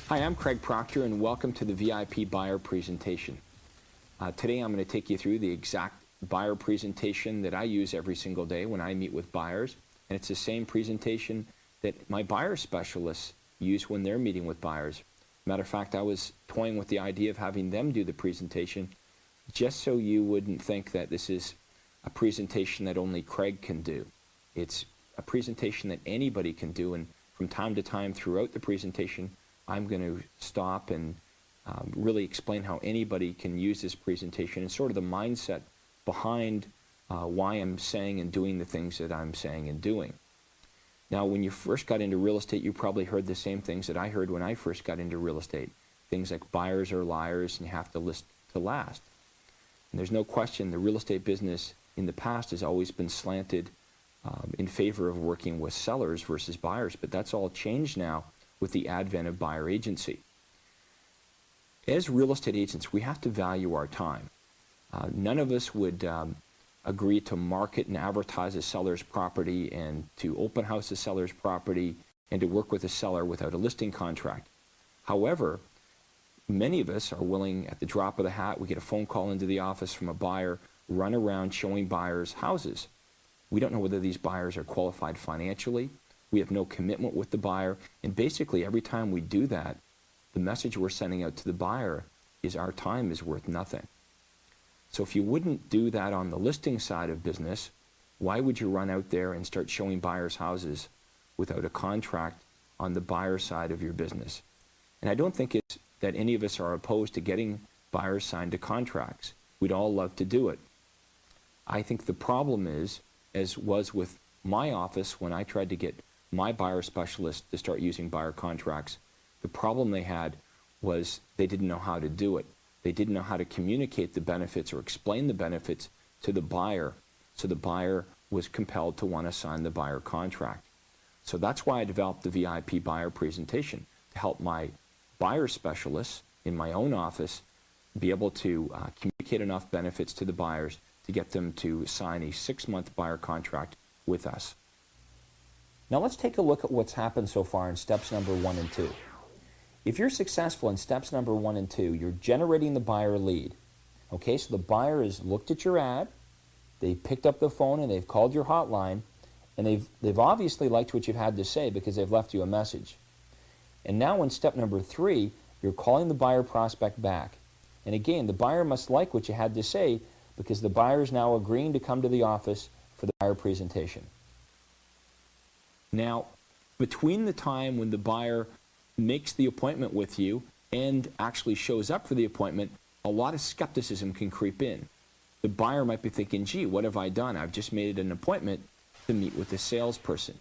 Hi, I'm Craig Proctor, and welcome to the VIP Buyer presentation. Today I'm going to take you through the exact buyer presentation that I use every single day when I meet with buyers, and it's the same presentation that my buyer specialists use when they're meeting with buyers. Matter of fact, I was toying with the idea of having them do the presentation just so you wouldn't think that this is a presentation that only Craig can do. It's a presentation that anybody can do, and from time to time throughout the presentation I'm going to stop and really explain how anybody can use this presentation and sort of the mindset behind why I'm saying and doing the things that I'm saying and doing. Now, when you first got into real estate, you probably heard the same things that I heard when I first got into real estate. Things like buyers are liars and you have to list to last. And there's no question the real estate business in the past has always been slanted in favor of working with sellers versus buyers, but that's all changed now with the advent of buyer agency. As real estate agents, we have to value our time. None of us would agree to market and advertise a seller's property and to open house a seller's property and to work with a seller without a listing contract. However, many of us are willing, at the drop of the hat, we get a phone call into the office from a buyer, run around showing buyers houses. We don't know whether these buyers are qualified financially. We have no commitment with the buyer, and basically every time we do that, the message we're sending out to the buyer is our time is worth nothing. So if you wouldn't do that on the listing side of business, why would you run out there and start showing buyers houses without a contract on the buyer side of your business? And I don't think it's that any of us are opposed to getting buyers signed to contracts. We'd all love to do it. I think the problem is, as was with my office when I tried to get my buyer specialist to start using buyer contracts, the problem they had was they didn't know how to do it. They didn't know how to communicate the benefits or explain the benefits to the buyer, so the buyer was compelled to want to sign the buyer contract. So that's why I developed the VIP buyer presentation, to help my buyer specialists in my own office be able to communicate enough benefits to the buyers to get them to sign a 6-month buyer contract with us. Now let's take a look at what's happened so far in steps number 1 and 2. If you're successful in steps number 1 and 2, you're generating the buyer lead. Okay, so the buyer has looked at your ad, they've picked up the phone and they've called your hotline, and they've obviously liked what you've had to say because they've left you a message. And now in step number 3, you're calling the buyer prospect back. And again, the buyer must like what you had to say because the buyer is now agreeing to come to the office for the buyer presentation. Now, between the time when the buyer makes the appointment with you and actually shows up for the appointment, a lot of skepticism can creep in. The buyer might be thinking, gee, what have I done? I've just made an appointment to meet with a salesperson.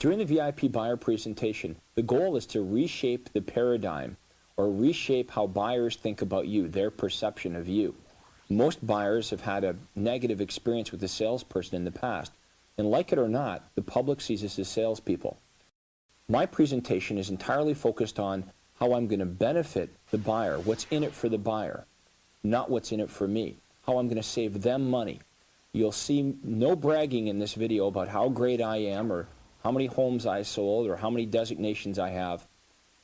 During the VIP buyer presentation, the goal is to reshape the paradigm or reshape how buyers think about you, their perception of you. Most buyers have had a negative experience with a salesperson in the past. And like it or not, the public sees us as salespeople. My presentation is entirely focused on how I'm going to benefit the buyer, what's in it for the buyer, not what's in it for me, how I'm going to save them money. You'll see no bragging in this video about how great I am or how many homes I sold or how many designations I have.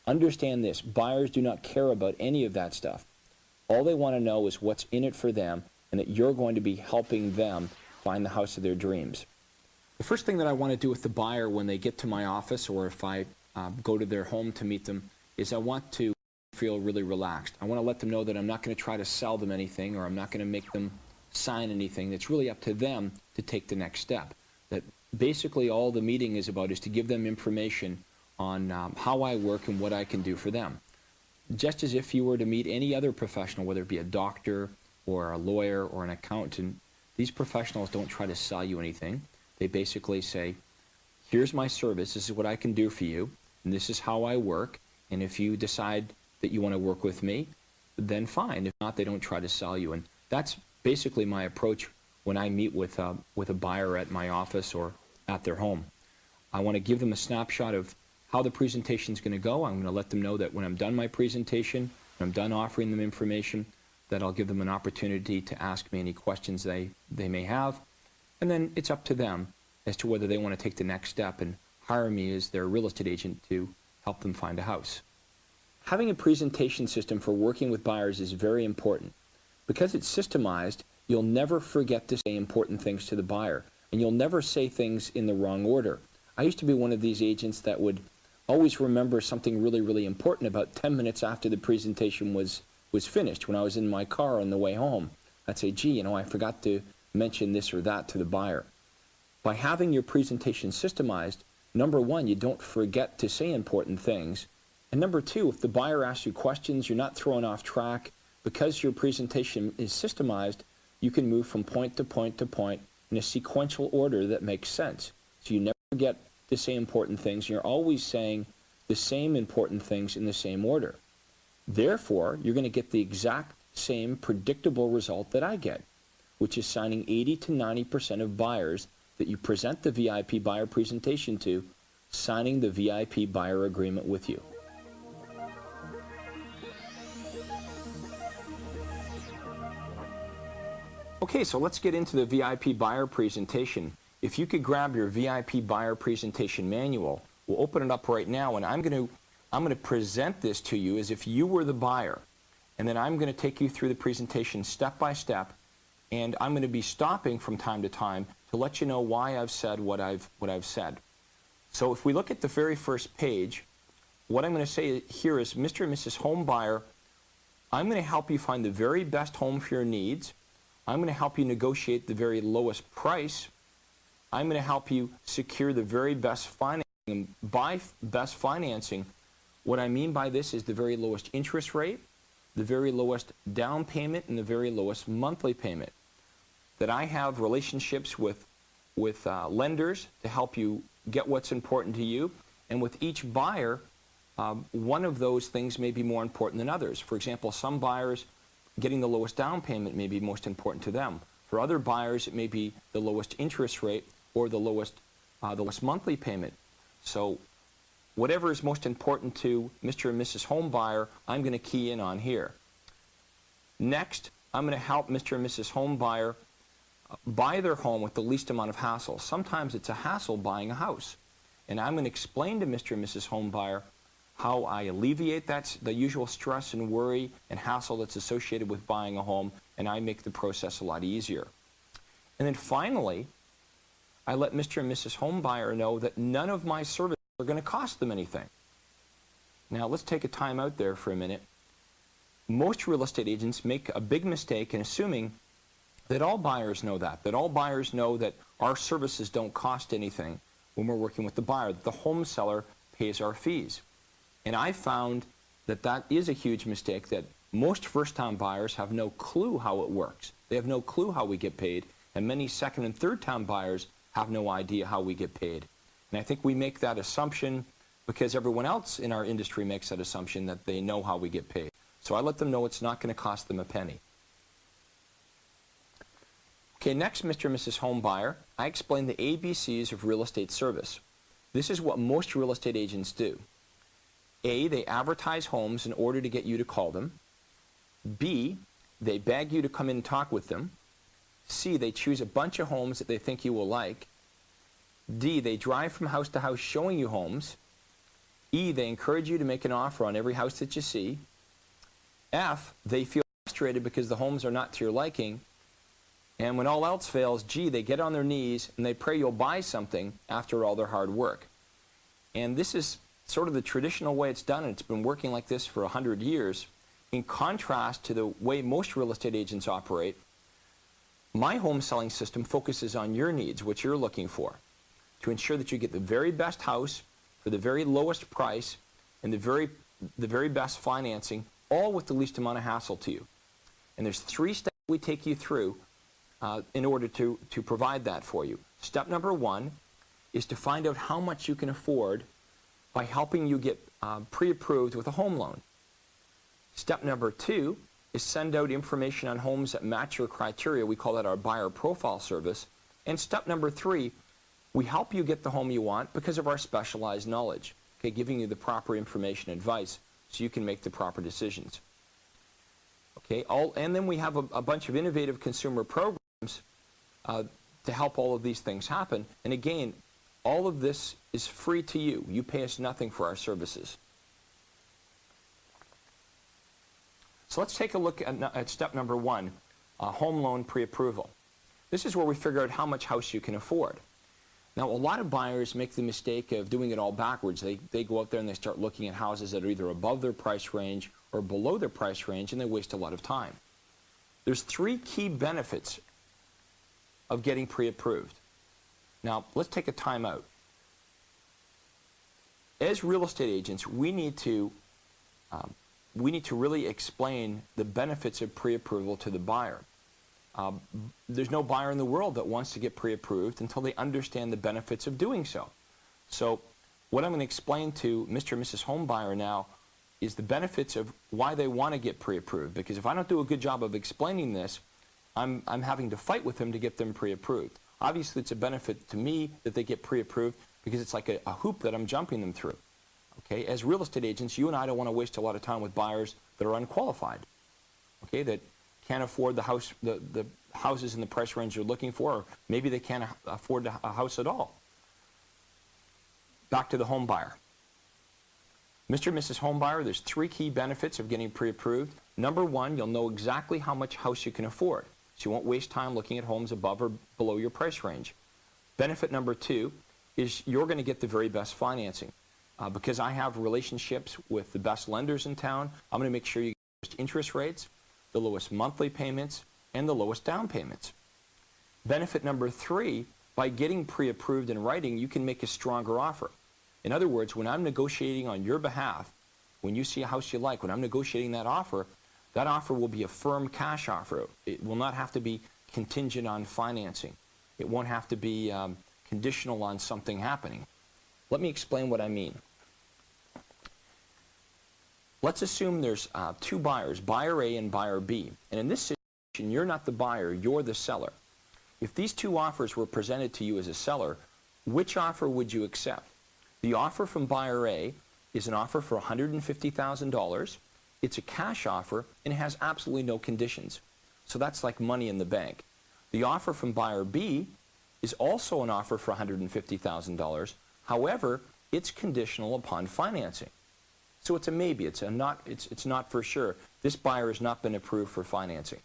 Understand this, buyers do not care about any of that stuff. All they want to know is what's in it for them and that you're going to be helping them find the house of their dreams. The first thing that I want to do with the buyer when they get to my office or if I go to their home to meet them is I want to feel really relaxed. I want to let them know that I'm not going to try to sell them anything or I'm not going to make them sign anything. It's really up to them to take the next step. That basically all the meeting is about is to give them information on how I work and what I can do for them. Just as if you were to meet any other professional, whether it be a doctor or a lawyer or an accountant, these professionals don't try to sell you anything. They basically say, here's my service, this is what I can do for you, and this is how I work, and if you decide that you want to work with me, then fine. If not, they don't try to sell you. And that's basically my approach when I meet with a buyer at my office or at their home. I want to give them a snapshot of how the presentation is going to go. I'm going to let them know that when I'm done my presentation, when I'm done offering them information, that I'll give them an opportunity to ask me any questions they may have. And then it's up to them as to whether they want to take the next step and hire me as their real estate agent to help them find a house. Having a presentation system for working with buyers is very important. Because it's systemized, you'll never forget to say important things to the buyer, and you'll never say things in the wrong order. I used to be one of these agents that would always remember something really, really important about 10 minutes after the presentation was finished. When I was in my car on the way home, I'd say, gee, I forgot to mention this or that to the buyer. By having your presentation systemized, number one, you don't forget to say important things. And number two, if the buyer asks you questions, you're not thrown off track. Because your presentation is systemized, you can move from point to point to point in a sequential order that makes sense. So you never forget to say important things. You're always saying the same important things in the same order. Therefore, you're going to get the exact same predictable result that I get, which is signing 80 to 90% of buyers that you present the VIP buyer presentation to, signing the VIP buyer agreement with you. Okay, so let's get into the VIP buyer presentation. If you could grab your VIP buyer presentation manual, we'll open it up right now, and I'm going to present this to you as if you were the buyer. And then I'm going to take you through the presentation step by step, and I'm going to be stopping from time to time to let you know why I've said what I've said. So if we look at the very first page, what I'm going to say here is, Mr. and Mrs. Home Buyer, I'm going to help you find the very best home for your needs. I'm going to help you negotiate the very lowest price. I'm going to help you secure the very best financing. And by best financing, what I mean by this is the very lowest interest rate, the very lowest down payment, and the very lowest monthly payment. That I have relationships with lenders to help you get what's important to you. And with each buyer, one of those things may be more important than others. For example, some buyers, getting the lowest down payment may be most important to them. For other buyers, it may be the lowest interest rate or the lowest monthly payment. So whatever is most important to Mr. and Mrs. Home Buyer, I'm going to key in on here. Next, I'm going to help Mr. and Mrs. Home Buyer buy their home with the least amount of hassle. Sometimes it's a hassle buying a house. And I'm going to explain to Mr. and Mrs. Home Buyer how I alleviate the usual stress and worry and hassle that's associated with buying a home, and I make the process a lot easier. And then finally, I let Mr. and Mrs. Home Buyer know that none of my services are going to cost them anything. Now let's take a time out there for a minute. Most real estate agents make a big mistake in assuming that all buyers know that all buyers know that our services don't cost anything when we're working with the buyer, that the home seller pays our fees. And I found that that is a huge mistake, that most first-time buyers have no clue how it works. They have no clue how we get paid, and many second and third-time buyers have no idea how we get paid. And I think we make that assumption because everyone else in our industry makes that assumption that they know how we get paid. So I let them know it's not going to cost them a penny. Okay, next, Mr. and Mrs. Home Buyer, I explain the ABCs of real estate service. This is what most real estate agents do. A, they advertise homes in order to get you to call them. B, they beg you to come in and talk with them. C, they choose a bunch of homes that they think you will like. D, they drive from house to house showing you homes. E, they encourage you to make an offer on every house that you see. F, they feel frustrated because the homes are not to your liking. And when all else fails, G, they get on their knees and they pray you'll buy something after all their hard work. And this is sort of the traditional way it's done, and it's been working like this for 100 years. In contrast to the way most real estate agents operate, my home selling system focuses on your needs, what you're looking for, to ensure that you get the very best house for the very lowest price and the very best financing, all with the least amount of hassle to you. And there's 3 steps we take you through in order to provide that for you. Step number 1 is to find out how much you can afford by helping you get pre-approved with a home loan. Step number 2 is send out information on homes that match your criteria. We call that our buyer profile service. And step number 3, we help you get the home you want because of our specialized knowledge, okay, giving you the proper information and advice so you can make the proper decisions. Okay, and then we have a bunch of innovative consumer programs to help all of these things happen. And again, all of this is free to you. You pay us nothing for our services. So let's take a look at step number one, home loan pre-approval. This is where we figure out how much house you can afford. Now, a lot of buyers make the mistake of doing it all backwards. They go out there and they start looking at houses that are either above their price range or below their price range, and they waste a lot of time. There's three key benefits of getting pre-approved. Now, let's take a time out. As real estate agents, we need to really explain the benefits of pre-approval to the buyer. There's no buyer in the world that wants to get pre-approved until they understand the benefits of doing so. So what I'm going to explain to Mr. and Mrs. Home Buyer now is the benefits of why they want to get pre-approved. Because if I don't do a good job of explaining this, I'm having to fight with them to get them pre-approved. Obviously, it's a benefit to me that they get pre-approved because it's like a hoop that I'm jumping them through. Okay, as real estate agents, you and I don't want to waste a lot of time with buyers that are unqualified. Okay, that can't afford the houses in the price range you're looking for, or maybe they can't afford a house at all. Back to the home buyer. Mr. and Mrs. Home Buyer, there's three key benefits of getting pre-approved. Number one, you'll know exactly how much house you can afford, so you won't waste time looking at homes above or below your price range. Benefit number two is you're going to get the very best financing. Because I have relationships with the best lenders in town, I'm going to make sure you get the lowest interest rates, the lowest monthly payments, and the lowest down payments. Benefit number three, by getting pre-approved in writing, you can make a stronger offer. In other words, when I'm negotiating on your behalf, when you see a house you like, when I'm negotiating that offer will be a firm cash offer. It will not have to be contingent on financing. It won't have to be conditional on something happening. Let me explain what I mean. Let's assume there's two buyers, buyer A and buyer B. And in this situation, you're not the buyer, you're the seller. If these two offers were presented to you as a seller, which offer would you accept? The offer from buyer A is an offer for $150,000. It's a cash offer and it has absolutely no conditions. So that's like money in the bank. The offer from buyer B is also an offer for $150,000. However, it's conditional upon financing. So it's a maybe, it's not for sure. This buyer has not been approved for financing.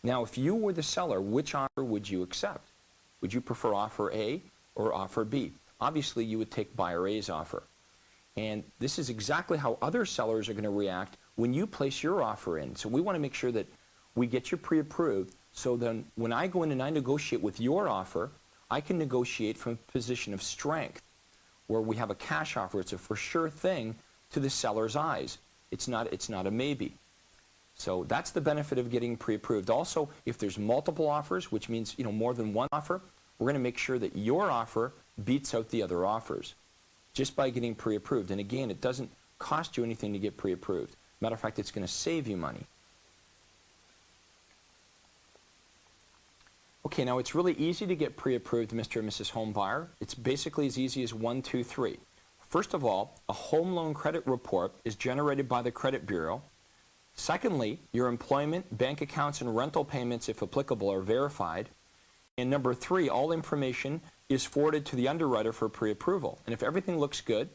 Now, if you were the seller, which offer would you accept? Would you prefer offer A or offer B? Obviously, you would take buyer A's offer. And this is exactly how other sellers are going to react when you place your offer in. So we want to make sure that we get you pre-approved, so then when I go in and I negotiate with your offer, I can negotiate from a position of strength, where we have a cash offer. It's a for sure thing to the seller's eyes. It's not a maybe. So that's the benefit of getting pre-approved. Also, if there's multiple offers, which means more than one offer, we're going to make sure that your offer beats out the other offers just by getting pre-approved. And again, it doesn't cost you anything to get pre-approved. Matter of fact, it's going to save you money. Okay, now it's really easy to get pre-approved, Mr. and Mrs. Home Buyer. It's basically as easy as 1, 2, 3. First of all, a home loan credit report is generated by the credit bureau. Secondly, your employment, bank accounts, and rental payments, if applicable, are verified. And number 3, all information is forwarded to the underwriter for pre-approval. And if everything looks good,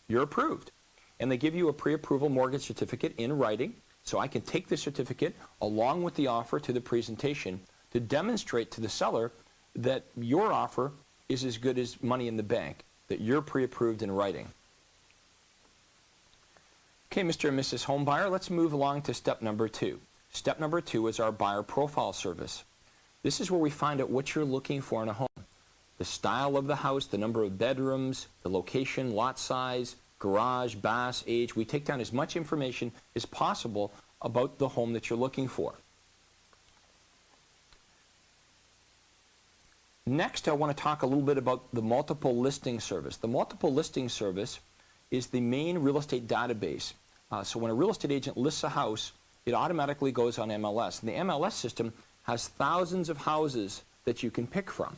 you're approved. And they give you a pre-approval mortgage certificate in writing, so I can take the certificate along with the offer to the presentation to demonstrate to the seller that your offer is as good as money in the bank, that you're pre-approved in writing. Okay, Mr. and Mrs. Home Buyer, let's move along to step number 2. Step number 2 is our buyer profile service. This is where we find out what you're looking for in a home. The style of the house, the number of bedrooms, the location, lot size, garage, baths, age. We take down as much information as possible about the home that you're looking for. Next, I want to talk a little bit about the multiple listing service. The multiple listing service is the main real estate database. So when a real estate agent lists a house, it automatically goes on MLS. And the MLS system has thousands of houses that you can pick from.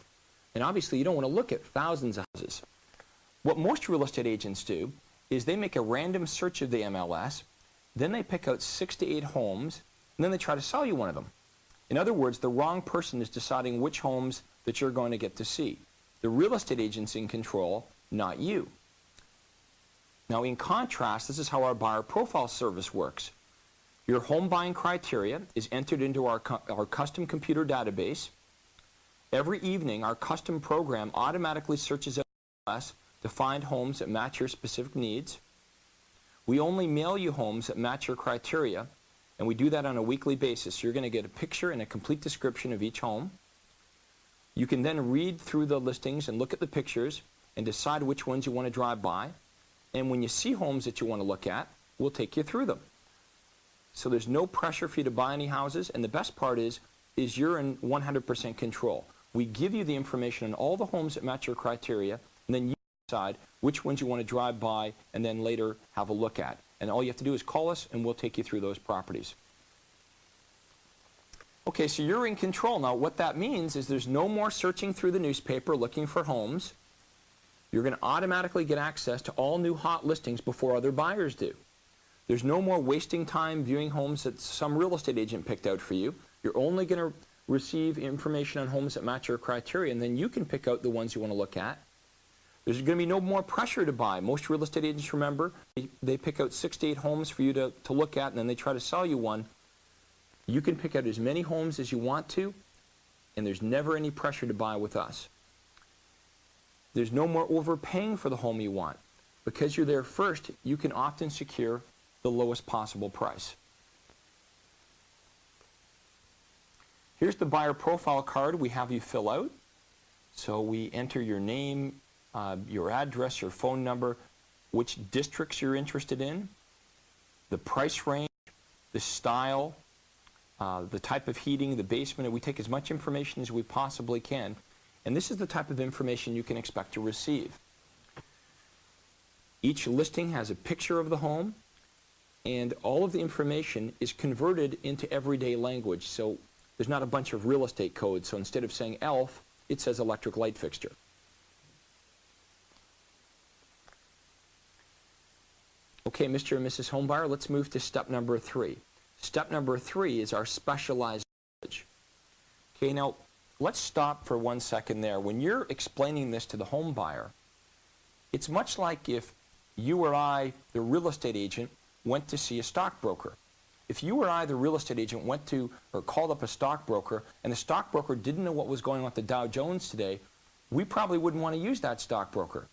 And obviously, you don't want to look at thousands of houses. What most real estate agents do is they make a random search of the MLS, then they pick out 6 to 8 homes, and then they try to sell you one of them. In other words, the wrong person is deciding which homes that you're going to get to see. The real estate agent's in control, not you. Now, in contrast, this is how our buyer profile service works. Your home buying criteria is entered into our custom computer database. Every evening, our custom program automatically searches us to find homes that match your specific needs. We only mail you homes that match your criteria, and we do that on a weekly basis. You're going to get a picture and a complete description of each home. You can then read through the listings and look at the pictures and decide which ones you want to drive by. And when you see homes that you want to look at, we'll take you through them. So there's no pressure for you to buy any houses, and the best part is you're in 100% control. We give you the information on all the homes that match your criteria, and then you decide which ones you want to drive by and then later have a look at. And all you have to do is call us, and we'll take you through those properties. Okay, so you're in control. Now, what that means is there's no more searching through the newspaper looking for homes. You're going to automatically get access to all new hot listings before other buyers do. There's no more wasting time viewing homes that some real estate agent picked out for you. You're only going to receive information on homes that match your criteria, and then you can pick out the ones you want to look at. There's going to be no more pressure to buy. Most real estate agents, remember, they pick out 6 to 8 homes for you to look at, and then they try to sell you one. You can pick out as many homes as you want to, and there's never any pressure to buy with us. There's no more overpaying for the home you want. Because you're there first, you can often secure the lowest possible price. Here's the buyer profile card we have you fill out. So we enter your name, your address, your phone number, which districts you're interested in, the price range, the style, the type of heating, the basement. We take as much information as we possibly can. And this is the type of information you can expect to receive. Each listing has a picture of the home, and all of the information is converted into everyday language. So there's not a bunch of real estate codes. So instead of saying ELF, it says electric light fixture. Okay, Mr. and Mrs. Homebuyer, let's move to step number 3. Step number 3 is our specialized knowledge. Okay, now let's stop for 1 second there. When you're explaining this to the home buyer, it's much like if you or I, the real estate agent, went to see a stockbroker. If you or I, the real estate agent, went to or called up a stockbroker and the stockbroker didn't know what was going on with the Dow Jones today, we probably wouldn't want to use that stockbroker.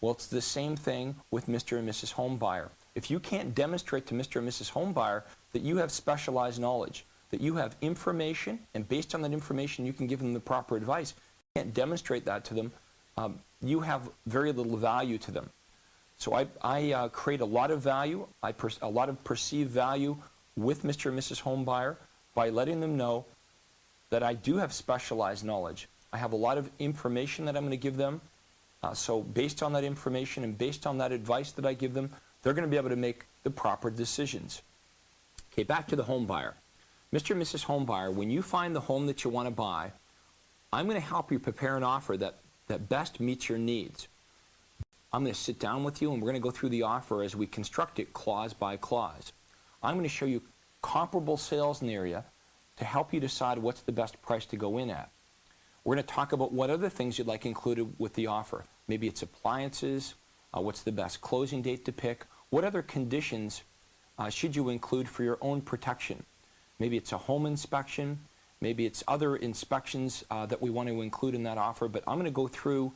Well, it's the same thing with Mr. and Mrs. Homebuyer. If you can't demonstrate to Mr. and Mrs. Homebuyer that you have specialized knowledge, that you have information, and based on that information you can give them the proper advice, you can't demonstrate that to them, you have very little value to them. So I create a lot of value, a lot of perceived value with Mr. and Mrs. Homebuyer by letting them know that I do have specialized knowledge. I have a lot of information that I'm going to give them. So based on that information and based on that advice that I give them, they're going to be able to make the proper decisions. Okay, back to the home buyer. Mr. and Mrs. Homebuyer, when you find the home that you want to buy, I'm going to help you prepare an offer that best meets your needs. I'm going to sit down with you and we're going to go through the offer as we construct it clause by clause. I'm going to show you comparable sales in the area to help you decide what's the best price to go in at. We're going to talk about what other things you'd like included with the offer. Maybe it's appliances, what's the best closing date to pick, what other conditions should you include for your own protection. Maybe it's a home inspection, maybe it's other inspections that we want to include in that offer, but I'm going to go through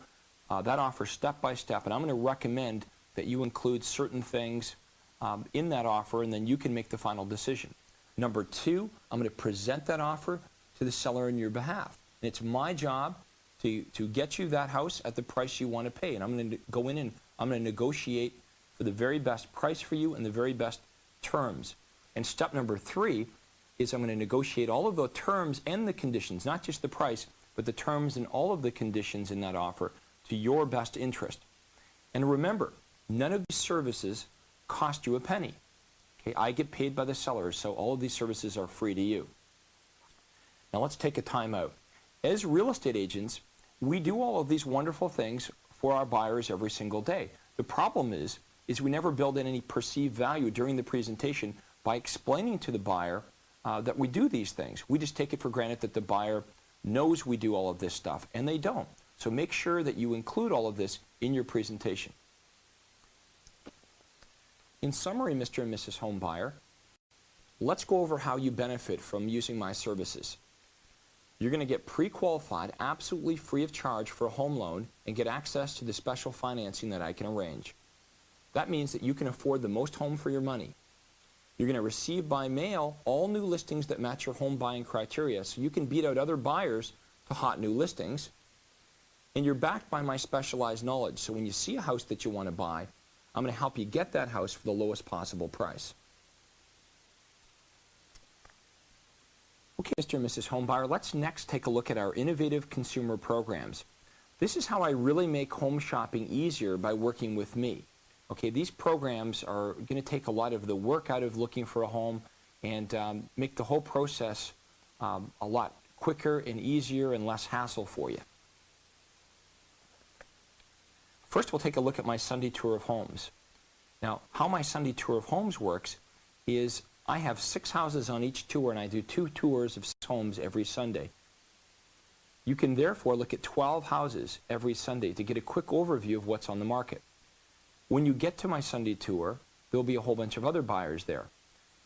that offer step by step, and I'm going to recommend that you include certain things in that offer, and then you can make the final decision. Number 2, I'm going to present that offer to the seller on your behalf. And it's my job to get you that house at the price you want to pay. And I'm going to go in and I'm going to negotiate for the very best price for you and the very best terms. And step number 3 is I'm going to negotiate all of the terms and the conditions, not just the price, but the terms and all of the conditions in that offer to your best interest. And remember, none of these services cost you a penny. Okay, I get paid by the sellers, so all of these services are free to you. Now let's take a time out. As real estate agents, we do all of these wonderful things for our buyers every single day. The problem is we never build in any perceived value during the presentation by explaining to the buyer that we do these things. We just take it for granted that the buyer knows we do all of this stuff, and they don't. So make sure that you include all of this in your presentation. In summary, Mr. and Mrs. Homebuyer, let's go over how you benefit from using my services. You're going to get pre-qualified, absolutely free of charge for a home loan and get access to the special financing that I can arrange. That means that you can afford the most home for your money. You're going to receive by mail all new listings that match your home buying criteria, so you can beat out other buyers to hot new listings. And you're backed by my specialized knowledge, so when you see a house that you want to buy, I'm going to help you get that house for the lowest possible price. Okay, Mr. and Mrs. Homebuyer, let's next take a look at our innovative consumer programs. This is how I really make home shopping easier by working with me. Okay, these programs are going to take a lot of the work out of looking for a home and make the whole process a lot quicker and easier and less hassle for you. First, we'll take a look at my Sunday Tour of Homes. Now, how my Sunday Tour of Homes works is I have 6 houses on each tour, and I do 2 tours of 6 homes every Sunday. You can therefore look at 12 houses every Sunday to get a quick overview of what's on the market. When you get to my Sunday tour, there'll be a whole bunch of other buyers there.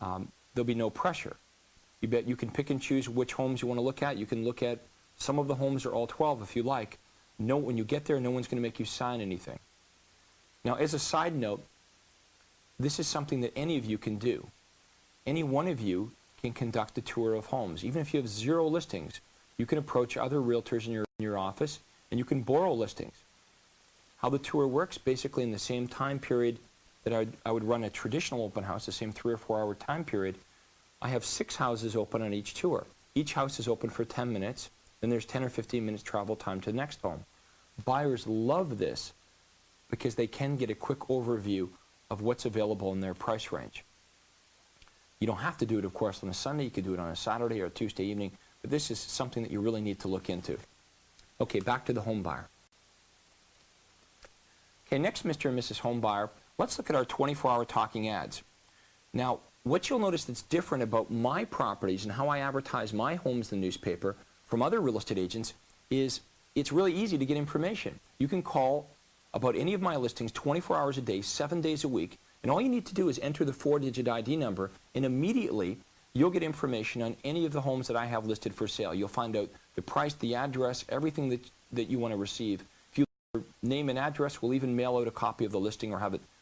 There'll be no pressure. You can pick and choose which homes you want to look at. You can look at some of the homes, or all 12 if you like. When you get there, no one's going to make you sign anything. Now, as a side note, this is something that any of you can do. Any one of you can conduct a tour of homes. Even if you have 0 listings, you can approach other realtors in your office, and you can borrow listings. How the tour works, basically in the same time period that I would run a traditional open house, the same 3 or 4 hour time period, I have 6 houses open on each tour. Each house is open for 10 minutes, then there's 10 or 15 minutes travel time to the next home. Buyers love this because they can get a quick overview of what's available in their price range. You don't have to do it, of course, on a Sunday. You could do it on a Saturday or a Tuesday evening, but this is something that you really need to look into. Okay, back to the home buyer. Okay, next, Mr. and Mrs. Homebuyer, let's look at our 24-hour talking ads. Now, what you'll notice that's different about my properties and how I advertise my homes in the newspaper from other real estate agents is it's really easy to get information. You can call about any of my listings 24 hours a day, 7 days a week, and all you need to do is enter the 4-digit ID number, and immediately you'll get information on any of the homes that I have listed for sale. You'll find out the price, the address, everything that you want to receive. If you name and address, we'll even mail out a copy of the listing, or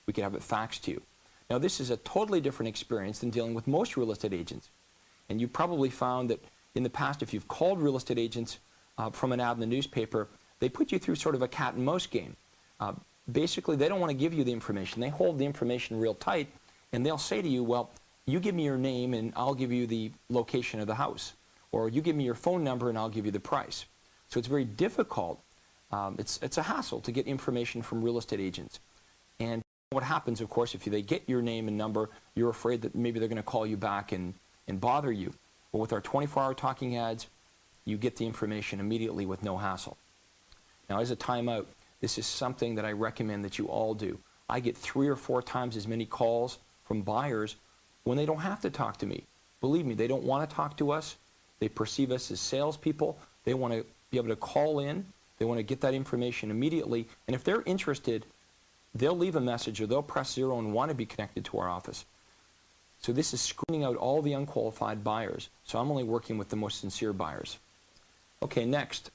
we can have it faxed to you. Now, this is a totally different experience than dealing with most real estate agents. And you probably found that in the past, if you've called real estate agents from an ad in the newspaper, they put you through sort of a cat and mouse game. Basically, they don't want to give you the information. They hold the information real tight, and they'll say to you, well, you give me your name and I'll give you the location of the house. Or you give me your phone number and I'll give you the price. So it's very difficult. It's a hassle to get information from real estate agents. And what happens, of course, if they get your name and number, you're afraid that maybe they're going to call you back and bother you. But with our 24-hour talking ads, you get the information immediately with no hassle. Now, as a timeout, this is something that I recommend that you all do. I get 3 or 4 times as many calls from buyers when they don't have to talk to me. Believe me, they don't want to talk to us. They perceive us as salespeople. They want to be able to call in. They want to get that information immediately. And if they're interested, they'll leave a message or they'll press 0 and want to be connected to our office. So this is screening out all the unqualified buyers. So I'm only working with the most sincere buyers. Okay, next.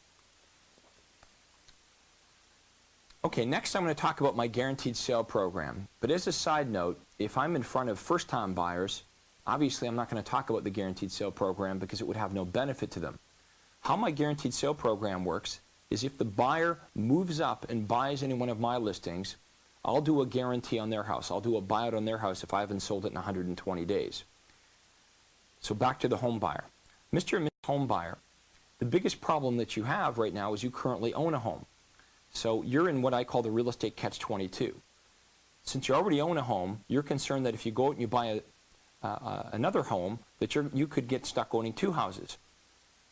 Next I'm going to talk about my guaranteed sale program. But as a side note, if I'm in front of first-time buyers, obviously I'm not going to talk about the guaranteed sale program because it would have no benefit to them. How my guaranteed sale program works is if the buyer moves up and buys any one of my listings, I'll do a guarantee on their house. I'll do a buyout on their house if I haven't sold it in 120 days. So back to the home buyer. Mr. and Ms. Home Buyer, the biggest problem that you have right now is you currently own a home. So you're in what I call the real estate catch-22. Since you already own a home, you're concerned that if you go out and you buy another home, that you could get stuck owning 2 houses.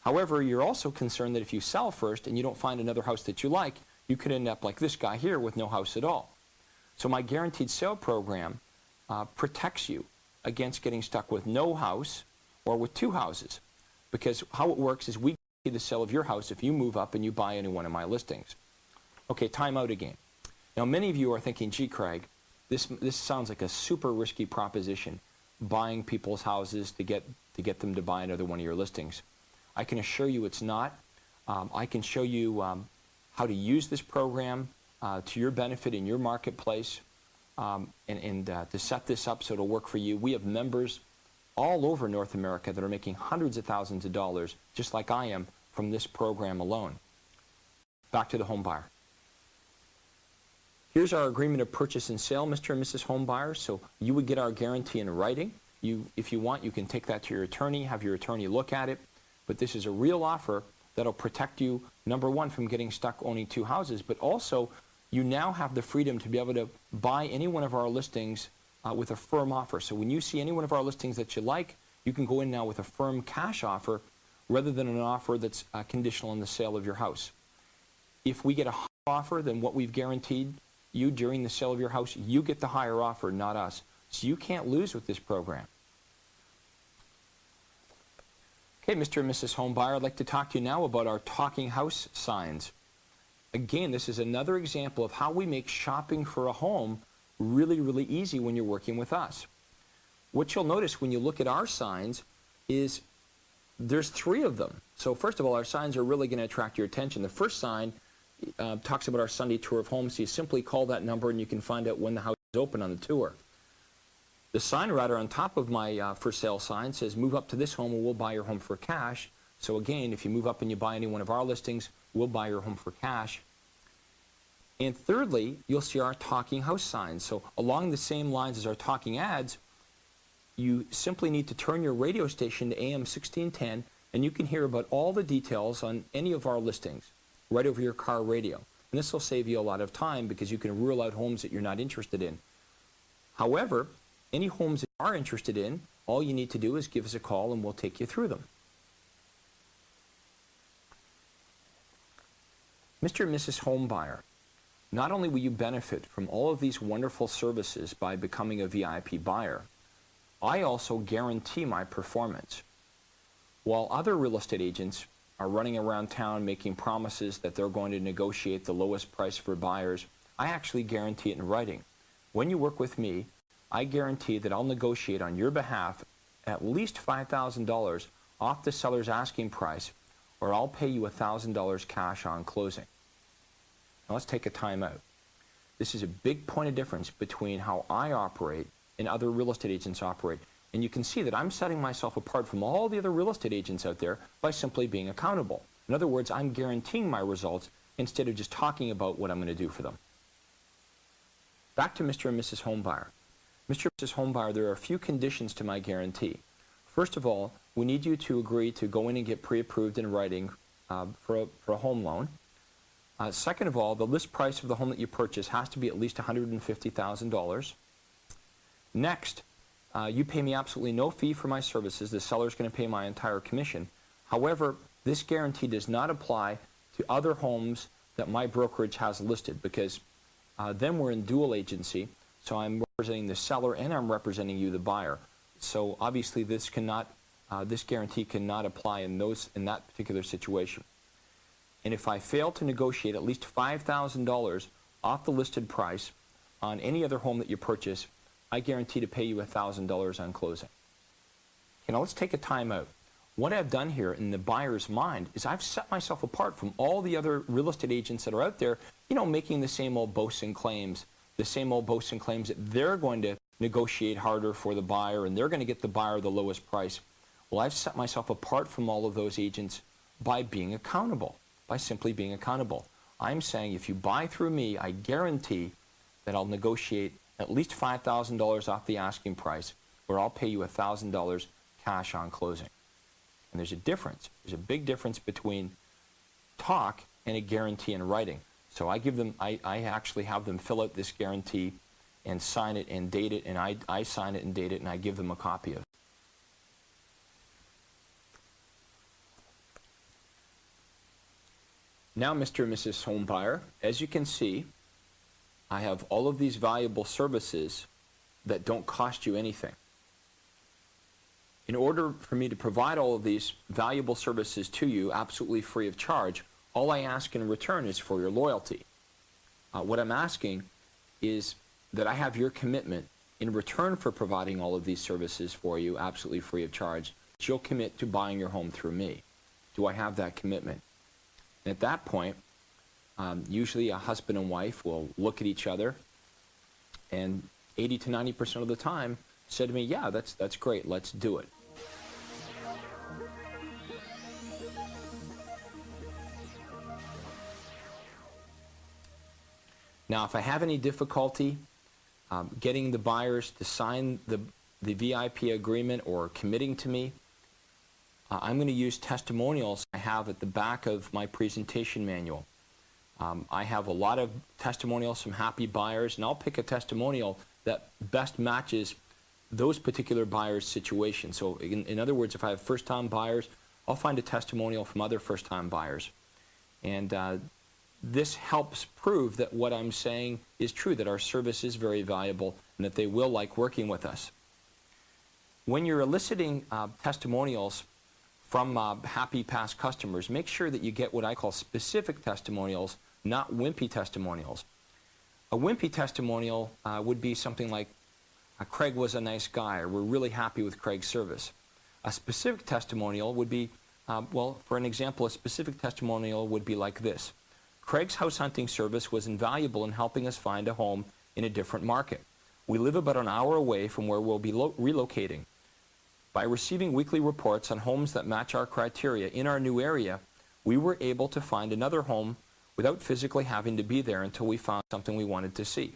However, you're also concerned that if you sell first and you don't find another house that you like, you could end up like this guy here with no house at all. So my guaranteed sale program protects you against getting stuck with no house or with 2 houses. Because how it works is we guarantee the sale of your house if you move up and you buy any one of my listings. Okay, time out again. Now, many of you are thinking, gee, Craig, this sounds like a super risky proposition. buying people's houses to get them to buy another one of your listings. I can assure you it's not. I can show you how to use this program to your benefit in your marketplace, and to set this up so it'll work for you. We have members all over North America that are making hundreds of thousands of dollars, just like I am, from this program alone. Back to the home buyer. Here's our agreement of purchase and sale, Mr. and Mrs. Home Buyer. So you would get our guarantee in writing. If you want, you can take that to your attorney, have your attorney look at it. But this is a real offer that'll protect you, number one, from getting stuck owning two houses, but also you now have the freedom to be able to buy any one of our listings with a firm offer. So when you see any one of our listings that you like, you can go in now with a firm cash offer rather than an offer that's conditional on the sale of your house. If we get a higher offer than what we've guaranteed you during the sale of your house, you get the higher offer, not us. So you can't lose with this program. Okay, Mr. and Mrs. Home Buyer, I'd like to talk to you now about our talking house signs. Again, this is another example of how we make shopping for a home really, really easy when you're working with us. What you'll notice when you look at our signs is there's 3 of them. So first of all, our signs are really going to attract your attention. The first sign talks about our Sunday tour of homes. So you simply call that number and you can find out when the house is open on the tour. The sign writer on top of my for sale sign says, move up to this home and we'll buy your home for cash. So again, if you move up and you buy any one of our listings, we'll buy your home for cash. And thirdly, you'll see our talking house signs. So along the same lines as our talking ads, you simply need to turn your radio station to AM 1610 and you can hear about all the details on any of our listings right over your car radio. And this will save you a lot of time because you can rule out homes that you're not interested in. However, any homes that you are interested in, all you need to do is give us a call and we'll take you through them. Mr. and Mrs. Home Buyer, not only will you benefit from all of these wonderful services by becoming a VIP buyer, I also guarantee my performance. While other real estate agents are running around town making promises that they're going to negotiate the lowest price for buyers, I actually guarantee it in writing. When you work with me, I guarantee that I'll negotiate on your behalf at least $5,000 off the seller's asking price, or I'll pay you $1,000 cash on closing. Now let's take a time out. This is a big point of difference between how I operate and other real estate agents operate. And you can see that I'm setting myself apart from all the other real estate agents out there by simply being accountable. In other words, I'm guaranteeing my results instead of just talking about what I'm going to do for them. Back to Mr. and Mrs. Home Buyer. Mr. and Mrs. Home Buyer, there are a few conditions to my guarantee. First of all, we need you to agree to go in and get pre-approved in writing for a home loan. Second of all, the list price of the home that you purchase has to be at least $150,000. Next, you pay me absolutely no fee for my services. The seller's going to pay my entire commission. However, this guarantee does not apply to other homes that my brokerage has listed because then we're in dual agency. So I'm representing the seller and I'm representing you, the buyer. So obviously this guarantee cannot apply in that particular situation. And if I fail to negotiate at least $5,000 off the listed price on any other home that you purchase, I guarantee to pay you $1,000 on closing. Okay, now let's take a time out. What I've done here in the buyer's mind is I've set myself apart from all the other real estate agents that are out there, making the same old boasts and claims, that they're going to negotiate harder for the buyer and they're going to get the buyer the lowest price. Well, I've set myself apart from all of those agents by being accountable, by simply being accountable. I'm saying if you buy through me, I guarantee that I'll negotiate at least $5,000 off the asking price, or I'll pay you $1,000 cash on closing. And there's a difference. There's a big difference between talk and a guarantee in writing. So I actually have them fill out this guarantee and sign it and date it, and I sign it and date it, and I give them a copy of it. Now, Mr. and Mrs. Home Buyer, as you can see, I have all of these valuable services that don't cost you anything. In order for me to provide all of these valuable services to you absolutely free of charge, all I ask in return is for your loyalty. What I'm asking is that I have your commitment in return for providing all of these services for you, absolutely free of charge, you'll commit to buying your home through me. Do I have that commitment? And at that point, usually a husband and wife will look at each other and 80 to 90% of the time said to me, yeah, that's great, let's do it. Now, if I have any difficulty getting the buyers to sign the VIP agreement or committing to me, I'm going to use testimonials I have at the back of my presentation manual. I have a lot of testimonials from happy buyers, and I'll pick a testimonial that best matches those particular buyers' situation. So in other words, if I have first-time buyers, I'll find a testimonial from other first-time buyers. And this helps prove that what I'm saying is true, that our service is very valuable and that they will like working with us. When you're eliciting testimonials from happy past customers, make sure that you get what I call specific testimonials, not wimpy testimonials. A wimpy testimonial would be something like, Craig was a nice guy, or we're really happy with Craig's service. A specific testimonial would be, well, for an example, a specific testimonial would be like this. Craig's house hunting service was invaluable in helping us find a home in a different market. We live about an hour away from where we'll be relocating. By receiving weekly reports on homes that match our criteria in our new area, we were able to find another home without physically having to be there until we found something we wanted to see.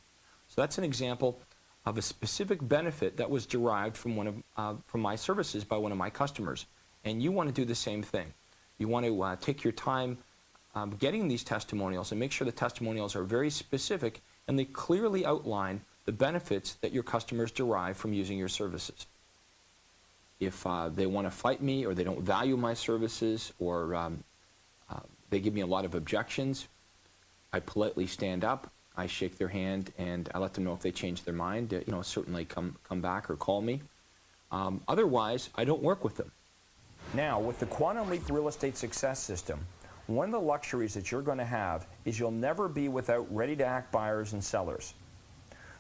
So that's an example of a specific benefit that was derived from from my services by one of my customers. And you want to do the same thing. You want to take your time getting these testimonials and make sure the testimonials are very specific and they clearly outline the benefits that your customers derive from using your services. If they want to fight me, or they don't value my services, or they give me a lot of objections, I politely stand up, I shake their hand, and I let them know if they change their mind, certainly come back or call me. Otherwise, I don't work with them. Now, with the Quantum Leap Real Estate Success System, one of the luxuries that you're going to have is you'll never be without ready-to-act buyers and sellers.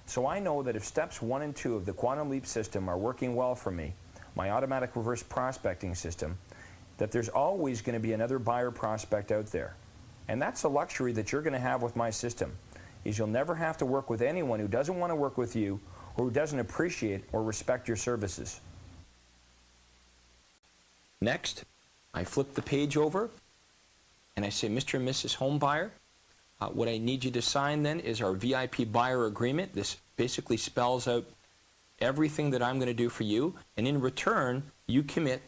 So I know that if steps 1 and 2 of the Quantum Leap system are working well for me, my automatic reverse prospecting system, that there's always going to be another buyer prospect out there. And that's the luxury that you're going to have with my system, is you'll never have to work with anyone who doesn't want to work with you or who doesn't appreciate or respect your services. Next, I flip the page over and I say, Mr. and Mrs. Homebuyer, what I need you to sign then is our VIP buyer agreement. This basically spells out everything that I'm going to do for you, and in return, you commit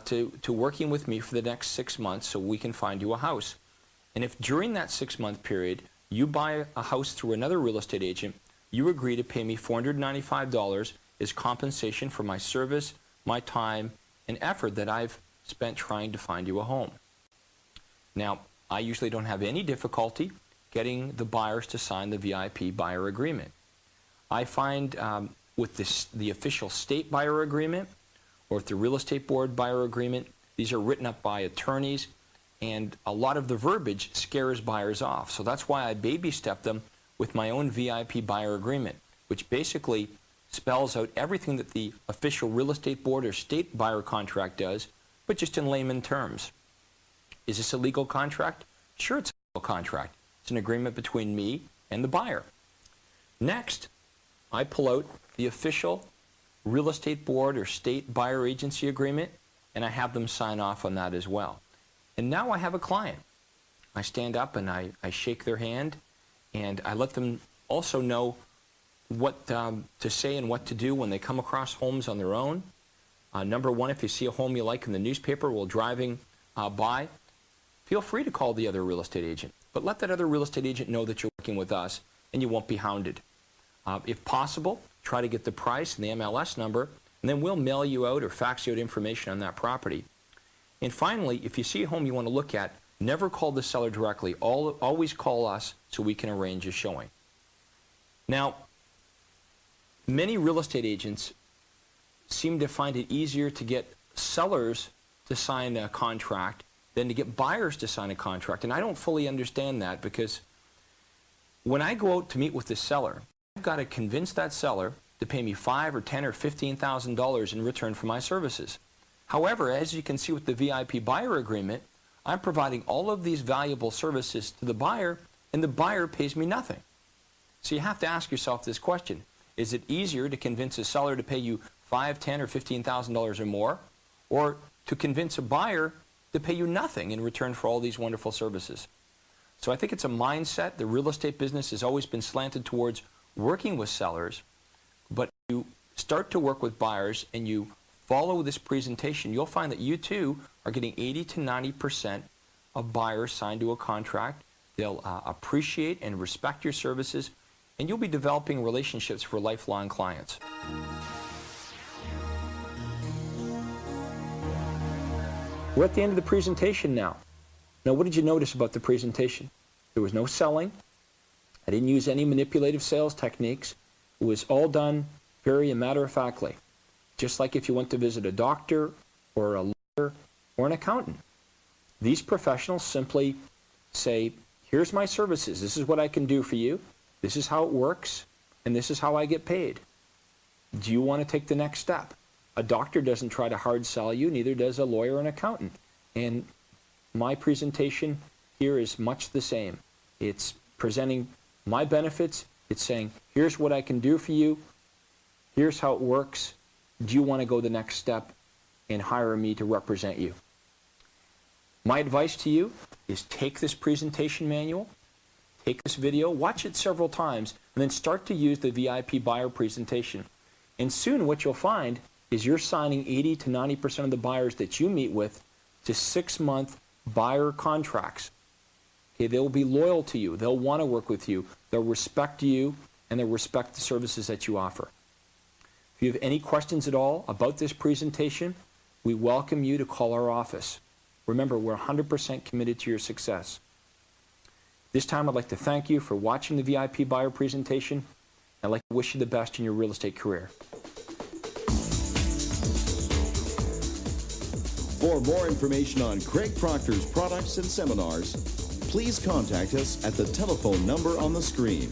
to working with me for the next 6 months so we can find you a house. And if during that 6-month period you buy a house through another real estate agent, you agree to pay me $495 as compensation for my service, my time, and effort that I've spent trying to find you a home. Now, I usually don't have any difficulty getting the buyers to sign the VIP buyer agreement. I find with the official state buyer agreement or with the real estate board buyer agreement, these are written up by attorneys, and a lot of the verbiage scares buyers off. So that's why I baby step them with my own VIP buyer agreement, which basically spells out everything that the official real estate board or state buyer contract does, but just in layman terms. Is this a legal contract? Sure, it's a legal contract. It's an agreement between me and the buyer. Next, I pull out the official real estate board or state buyer agency agreement, and I have them sign off on that as well. And now I have a client. I stand up and I shake their hand, and I let them also know what to say and what to do when they come across homes on their own. Number one, if you see a home you like in the newspaper while driving by, feel free to call the other real estate agent. But let that other real estate agent know that you're working with us and you won't be hounded. If possible, try to get the price and the MLS number, and then we'll mail you out or fax you out information on that property. And finally, if you see a home you want to look at, never call the seller directly. Always call us so we can arrange a showing. Now, many real estate agents seem to find it easier to get sellers to sign a contract than to get buyers to sign a contract. And I don't fully understand that, because when I go out to meet with the seller, I've got to convince that seller to pay me $5,000 or $10,000 or $15,000 in return for my services. However, as you can see with the VIP buyer agreement, I'm providing all of these valuable services to the buyer, and the buyer pays me nothing. So you have to ask yourself this question. Is it easier to convince a seller to pay you $5,000, $10,000 or $15,000 or more, or to convince a buyer to pay you nothing in return for all these wonderful services? So I think it's a mindset. The real estate business has always been slanted towards working with sellers, but you start to work with buyers and you follow this presentation, you'll find that you too are getting 80 to 90% of buyers signed to a contract. They'll appreciate and respect your services, and you'll be developing relationships for lifelong clients. We're at the end of the presentation now. Now, what did you notice about the presentation? There was no selling. I didn't use any manipulative sales techniques. It was all done very matter-of-factly, just like if you went to visit a doctor or a lawyer or an accountant. These professionals simply say, here's my services. This is what I can do for you. This is how it works, and this is how I get paid. Do you want to take the next step? A doctor doesn't try to hard sell you, neither does a lawyer or an accountant. And my presentation here is much the same. It's presenting my benefits. It's saying, here's what I can do for you. Here's how it works. Do you want to go the next step and hire me to represent you? My advice to you is take this presentation manual, take this video, watch it several times, and then start to use the VIP buyer presentation. And soon what you'll find is you're signing 80 to 90% of the buyers that you meet with to 6-month buyer contracts. Okay, they'll be loyal to you. They'll want to work with you. They'll respect you, and they'll respect the services that you offer. If you have any questions at all about this presentation, we welcome you to call our office. Remember, we're 100% committed to your success. This time, I'd like to thank you for watching the VIP buyer presentation. I'd like to wish you the best in your real estate career. For more information on Craig Proctor's products and seminars, please contact us at the telephone number on the screen.